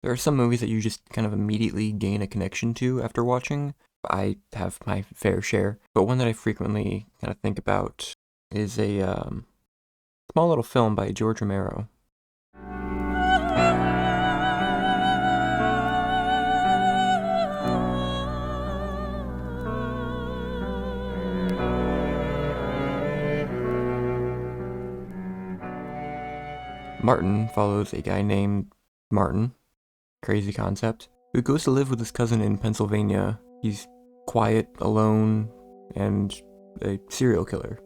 There are some movies that you just kind of immediately gain a connection to after watching. I have my fair share, but one that I frequently kind of think about is a small little film by George Romero. Martin follows a guy named Martin, crazy concept, who goes to live with his cousin in Pennsylvania. He's quiet, alone, and a serial killer.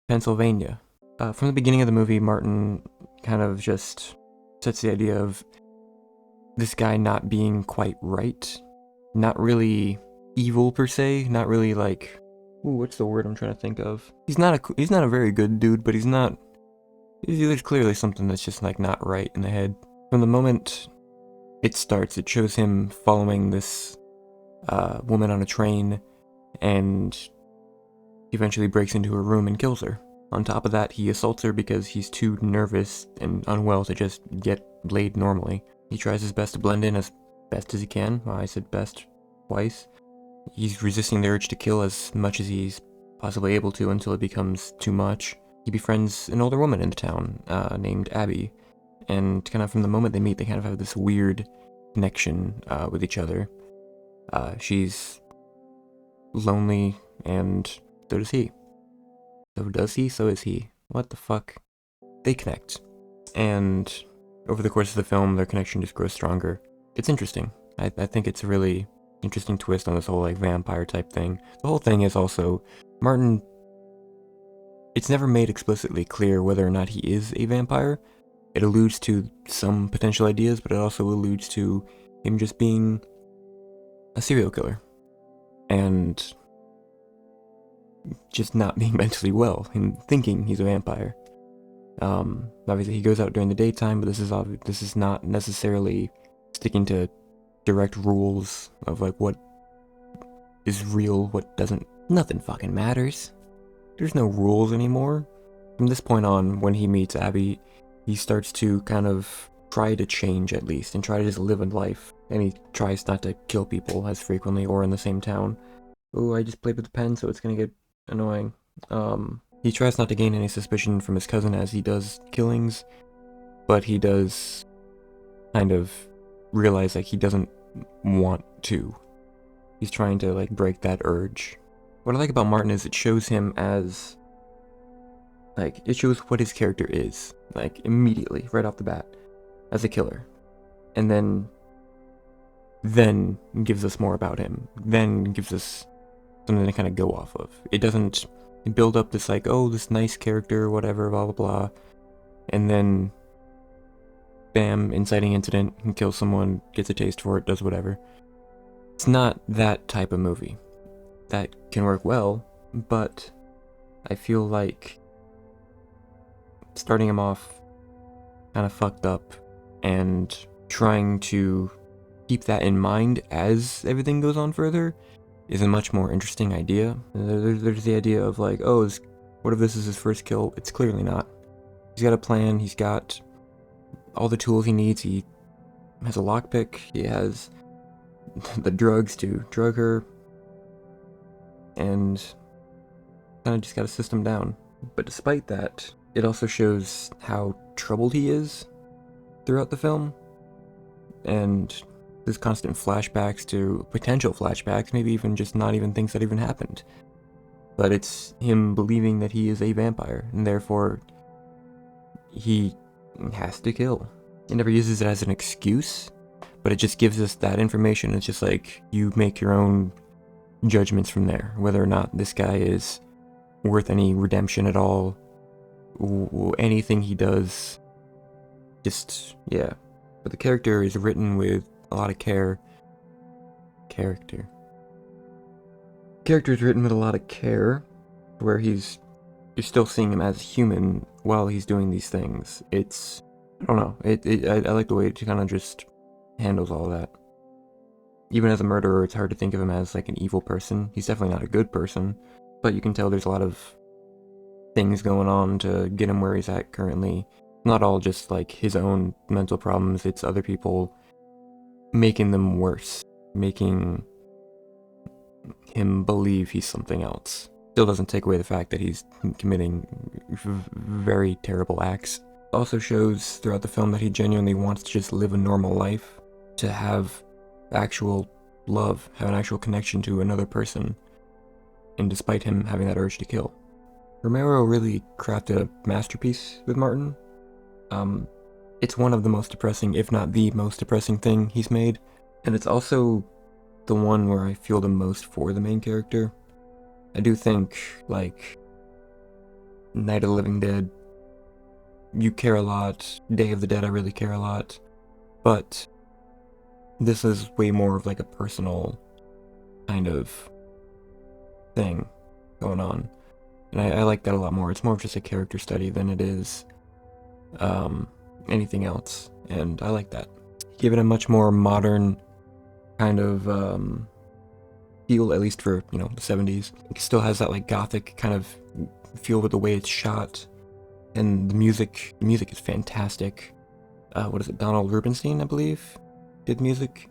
Pennsylvania. From the beginning of the movie, Martin kind of just sets the idea of this guy not being quite right. Not really evil per se, not really like, ooh, what's the word I'm trying to think of? He's not a very good dude, but there's clearly something that's just like not right in the head. From the moment it starts, it shows him following this woman on a train, and he eventually breaks into her room and kills her. On top of that, he assaults her because he's too nervous and unwell to just get laid normally. He tries his best to blend in as best as he can. Well, I said best twice. He's resisting the urge to kill as much as he's possibly able to until it becomes too much. He befriends an older woman in the town named Abby, and kind of from the moment they meet, they kind of have this weird connection with each other. She's lonely, and so does he. So does he, so is he. What the fuck? They connect. And over the course of the film, their connection just grows stronger. It's interesting. I think it's a really interesting twist on this whole like vampire type thing. The whole thing is also, Martin, it's never made explicitly clear whether or not he is a vampire. It alludes to some potential ideas, but it also alludes to him just being a serial killer. And just not being mentally well and thinking he's a vampire. Obviously he goes out during the daytime, but this is not necessarily sticking to direct rules of like what is real, what doesn't. Nothing fucking matters. There's no rules anymore. From this point on, when he meets Abby, he starts to kind of try to change at least, and try to just live a life. And he tries not to kill people as frequently or in the same town. Oh, I just played with the pen, so it's gonna get annoying. He tries not to gain any suspicion from his cousin as he does killings, but he does kind of realize like he doesn't want to. He's trying to like break that urge. What I like about Martin is it shows him as like, it shows what his character is, like immediately, right off the bat, as a killer. And then gives us more about him. Then gives us something to kind of go off of. It doesn't build up this like, oh, this nice character, whatever, blah, blah, blah. And then, bam, inciting incident, and kills someone, gets a taste for it, does whatever. It's not that type of movie. That can work well, but I feel like starting him off kind of fucked up and trying to keep that in mind as everything goes on further is a much more interesting idea. There's the idea of like, oh, what if this is his first kill? It's clearly not. He's got a plan, he's got all the tools he needs, he has a lockpick, he has the drugs to drug her, and kind of just got a system down. But despite that, it also shows how troubled he is throughout the film, and there's constant flashbacks to potential flashbacks, maybe even just not even things that even happened. But it's him believing that he is a vampire, and therefore he has to kill. He never uses it as an excuse, but it just gives us that information. It's just like, you make your own judgments from there, whether or not this guy is worth any redemption at all. Anything he does, just, yeah. But the character is written with a lot of care. Character is written with a lot of care, where you're still seeing him as human while he's doing these things. It's, I don't know, I like the way it kind of just handles all that. Even as a murderer, it's hard to think of him as like an evil person. He's definitely not a good person, but you can tell there's a lot of things going on to get him where he's at currently. not all just like his own mental problems, it's other people making them worse, making him believe he's something else. Still doesn't take away the fact that he's committing very terrible acts. Also shows throughout the film that he genuinely wants to just live a normal life, to have actual love, have an actual connection to another person, and despite him having that urge to kill. Romero really crafted a masterpiece with Martin. It's one of the most depressing, if not the most depressing thing he's made, and it's also the one where I feel the most for the main character. I do think, like, Night of the Living Dead, you care a lot. Day of the Dead, I really care a lot. But this is way more of like a personal kind of thing going on. And I like that a lot more. It's more of just a character study than it is anything else. And I like that. Give it a much more modern kind of feel, at least for, the 70s. It still has that like gothic kind of feel with the way it's shot. And the music is fantastic. What is it? Donald Rubinstein, I believe, did music.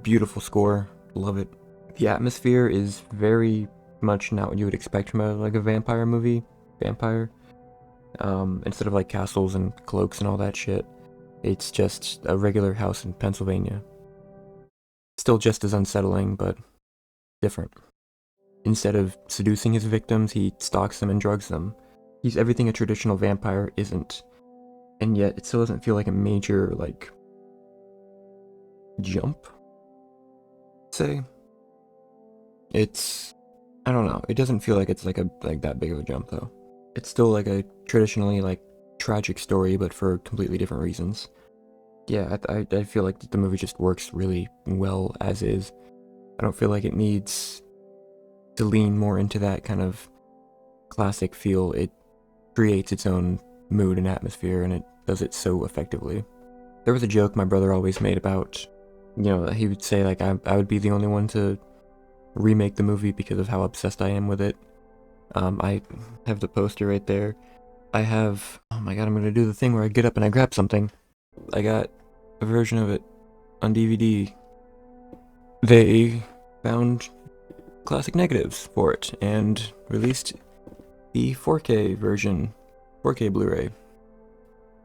Beautiful score. Love it. The atmosphere is very much not what you would expect from a vampire movie. Instead of like castles and cloaks and all that shit, it's just a regular house in Pennsylvania. Still just as unsettling, but different. Instead of seducing his victims, he stalks them and drugs them. He's everything a traditional vampire isn't. And yet, it still doesn't feel like a major, jump, say. I don't know, it doesn't feel like it's that big of a jump, though. It's still like a traditionally, tragic story, but for completely different reasons. Yeah, I feel like the movie just works really well as is. I don't feel like it needs to lean more into that kind of classic feel. It creates its own mood and atmosphere, and it does it so effectively. There was a joke my brother always made about, he would say, I would be the only one to remake the movie because of how obsessed I am with it. I have the poster right there. I have, oh my god, I'm gonna do the thing where I get up and I grab something. I got a version of it on DVD. They found classic negatives for it and released the 4K version, 4K Blu-ray.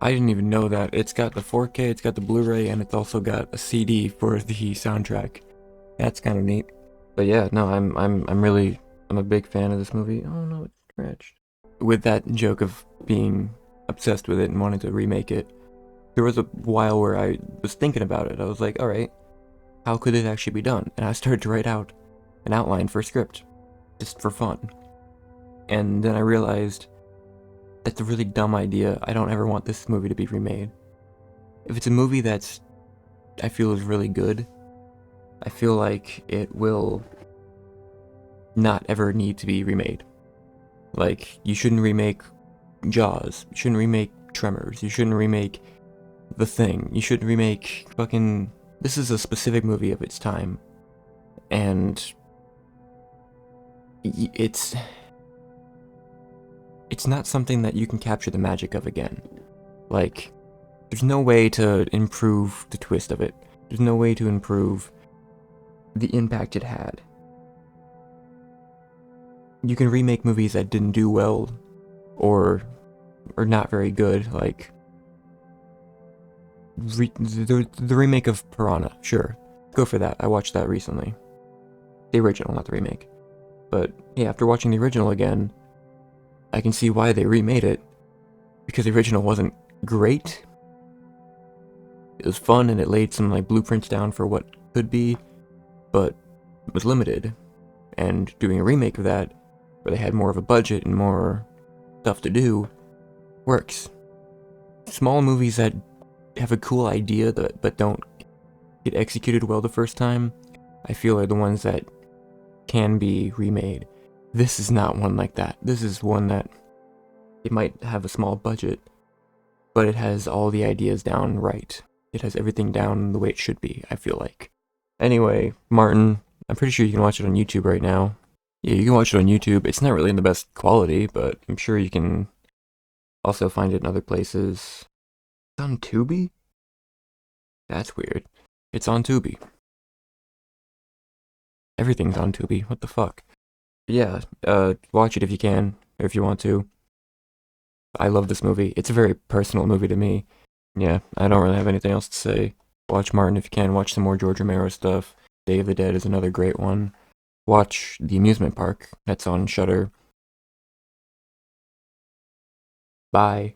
I didn't even know that. It's got the 4K, it's got the Blu-ray, and it's also got a CD for the soundtrack. That's kind of neat. But yeah, no, I'm a big fan of this movie. Oh no, it's scratched. With that joke of being obsessed with it and wanting to remake it, there was a while where I was thinking about it. I was like, alright, how could it actually be done? And I started to write out an outline for a script, just for fun. And then I realized that's a really dumb idea. I don't ever want this movie to be remade. If it's a movie that's, I feel, is really good, I feel like it will not ever need to be remade. You shouldn't remake Jaws. You shouldn't remake Tremors. You shouldn't remake The Thing. You shouldn't remake fucking... This is a specific movie of its time. And... It's not something that you can capture the magic of again. There's no way to improve the twist of it. There's no way to improve the impact it had. You can remake movies that didn't do well, or not very good, the remake of Piranha, sure. Go for that, I watched that recently. The original, not the remake. But, yeah, after watching the original again, I can see why they remade it. Because the original wasn't great. It was fun, and it laid some, blueprints down for what could be, but it was limited. And doing a remake of that, where they had more of a budget and more stuff to do, works. Small movies that have a cool idea but don't get executed well the first time, I feel are the ones that can be remade. This is not one like that. This is one that it might have a small budget, but it has all the ideas down right. It has everything down the way it should be, I feel like. Anyway, Martin, I'm pretty sure you can watch it on YouTube right now. Yeah, you can watch it on YouTube. It's not really in the best quality, but I'm sure you can Also find it in other places. It's on Tubi? That's weird. It's on Tubi. Everything's on Tubi. What the fuck? Yeah, watch it if you can, or if you want to. I love this movie. It's a very personal movie to me. Yeah, I don't really have anything else to say. Watch Martin if you can. Watch some more George Romero stuff. Day of the Dead is another great one. Watch The Amusement Park. That's on Shudder. Bye.